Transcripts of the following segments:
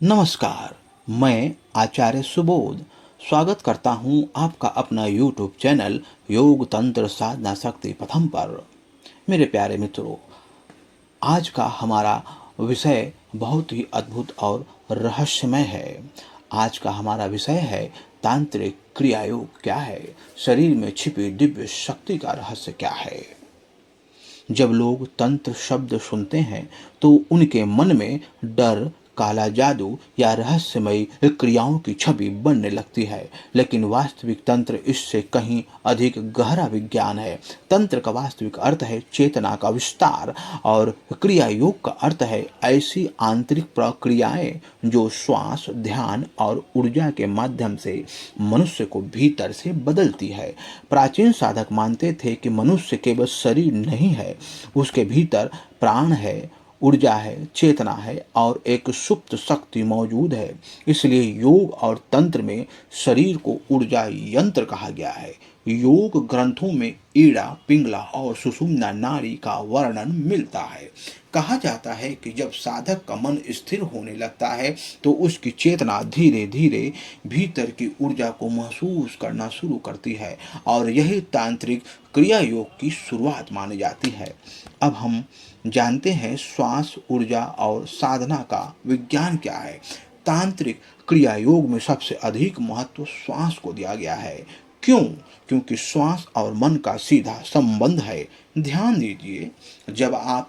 नमस्कार। मैं आचार्य सुबोध स्वागत करता हूं आपका अपना यूट्यूब चैनल योग तंत्र साधना शक्ति पथम पर। मेरे प्यारे मित्रों, आज का हमारा विषय बहुत ही अद्भुत और रहस्यमय है। आज का हमारा विषय है तांत्रिक क्रियायोग क्या है, शरीर में छिपी दिव्य शक्ति का रहस्य क्या है। जब लोग तंत्र शब्द सुनते हैं तो उनके मन में डर, काला जादू या रहस्यमयी क्रियाओं की छवि बनने लगती है, लेकिन वास्तविक तंत्र इससे कहीं अधिक गहरा विज्ञान है। तंत्र का वास्तविक अर्थ है चेतना का विस्तार और क्रिया योग का अर्थ है ऐसी आंतरिक प्रक्रियाएं जो श्वास, ध्यान और ऊर्जा के माध्यम से मनुष्य को भीतर से बदलती है। प्राचीन साधक मानते थे कि मनुष्य केवल शरीर नहीं है, उसके भीतर प्राण है, ऊर्जा है, चेतना है और एक सुप्त शक्ति मौजूद है। इसलिए योग और तंत्र में शरीर को ऊर्जा यंत्र कहा गया है। योग ग्रंथों में ईड़ा, पिंगला और सुषुम्ना नाड़ी का वर्णन मिलता है। कहा जाता है कि जब साधक का मन स्थिर होने लगता है तो उसकी चेतना धीरे धीरे भीतर की ऊर्जा को महसूस करना शुरू करती है और यही तांत्रिक क्रिया योग की शुरुआत मानी जाती है। अब हम जानते हैं श्वास, ऊर्जा और साधना का विज्ञान क्या है। तांत्रिक क्रिया योग में सबसे अधिक महत्व श्वास को दिया गया है। क्यों? क्योंकि श्वास और मन का सीधा संबंध है। ध्यान दीजिए, जब आप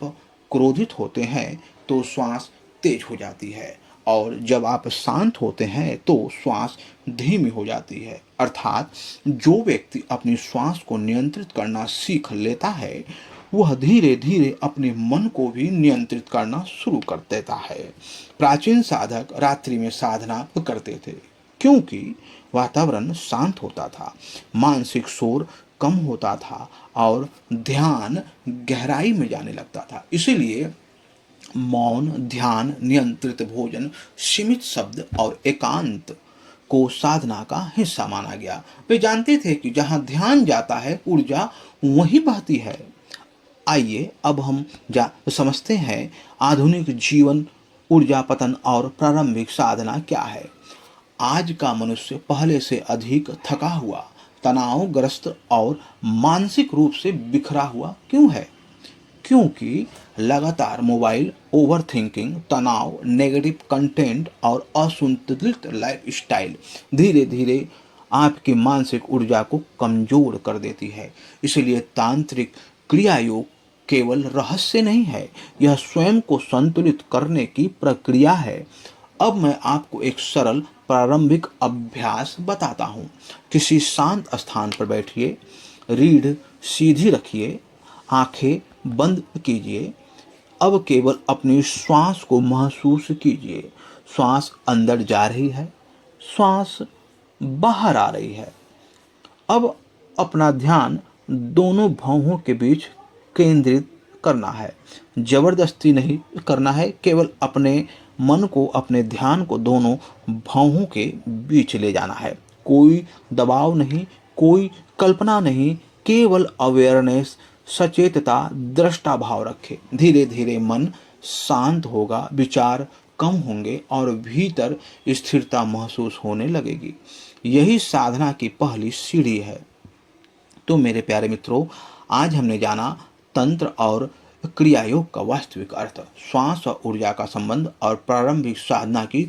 क्रोधित होते हैं तो श्वास तेज हो जाती है और जब आप शांत होते हैं तो श्वास धीमी हो जाती है। अर्थात जो व्यक्ति अपनी श्वास को नियंत्रित करना सीख लेता है वह धीरे धीरे अपने मन को भी नियंत्रित करना शुरू कर देता है। प्राचीन साधक रात्रि में साधना करते थे क्योंकि वातावरण शांत होता था, मानसिक शोर कम होता था और ध्यान गहराई में जाने लगता था। इसीलिए मौन, ध्यान, नियंत्रित भोजन, सीमित शब्द और एकांत को साधना का हिस्सा माना गया। वे जानते थे कि जहां ध्यान जाता है ऊर्जा वहीं बहती है। आइए अब हम समझते हैं आधुनिक जीवन, ऊर्जा पतन और प्रारंभिक साधना क्या है। आज का मनुष्य पहले से अधिक थका हुआ, तनावग्रस्त और मानसिक रूप से बिखरा हुआ क्यों है? क्योंकि लगातार मोबाइल, ओवरथिंकिंग, तनाव, नेगेटिव कंटेंट और असंतुलित लाइफस्टाइल धीरे धीरे आपकी मानसिक ऊर्जा को कमजोर कर देती है। इसलिए तांत्रिक क्रिया योग केवल रहस्य नहीं है, यह स्वयं को संतुलित करने की प्रक्रिया है। अब मैं आपको एक सरल प्रारंभिक अभ्यास बताता हूँ। किसी शांत स्थान पर बैठिए, रीढ़ सीधी रखिए, आंखें बंद कीजिए। अब केवल अपनी श्वास को महसूस कीजिए। श्वास अंदर जा रही है, श्वास बाहर आ रही है। अब अपना ध्यान दोनों भौहों के बीच केंद्रित करना है। जबरदस्ती नहीं करना है, केवल अपने मन को, अपने ध्यान को दोनों भौहों के बीच ले जाना है। कोई दबाव नहीं, कोई कल्पना नहीं, केवल अवेयरनेस, सचेतता, दृष्टा भाव रखें। धीरे धीरे मन शांत होगा, विचार कम होंगे और भीतर स्थिरता महसूस होने लगेगी। यही साधना की पहली सीढ़ी है। तो मेरे प्यारे मित्रों, आज हमने जाना तंत्र और क्रिया योग का वास्तविक अर्थ, श्वास और ऊर्जा का संबंध और प्रारंभिक साधना की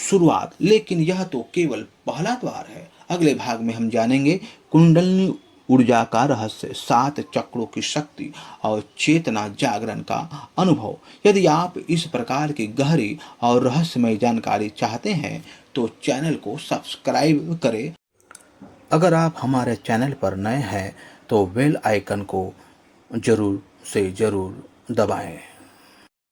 शुरुआत। लेकिन यह तो केवल पहला द्वार है। अगले भाग में हम जानेंगे कुंडलिनी ऊर्जा का रहस्य, 7 चक्रों की शक्ति और चेतना जागरण का अनुभव। यदि आप इस प्रकार की गहरी और रहस्यमय जानकारी चाहते हैं तो चैनल को सब्सक्राइब करें। अगर आप हमारे चैनल पर नए हैं तो बेल आइकन को जरूर से जरूर दबाएं।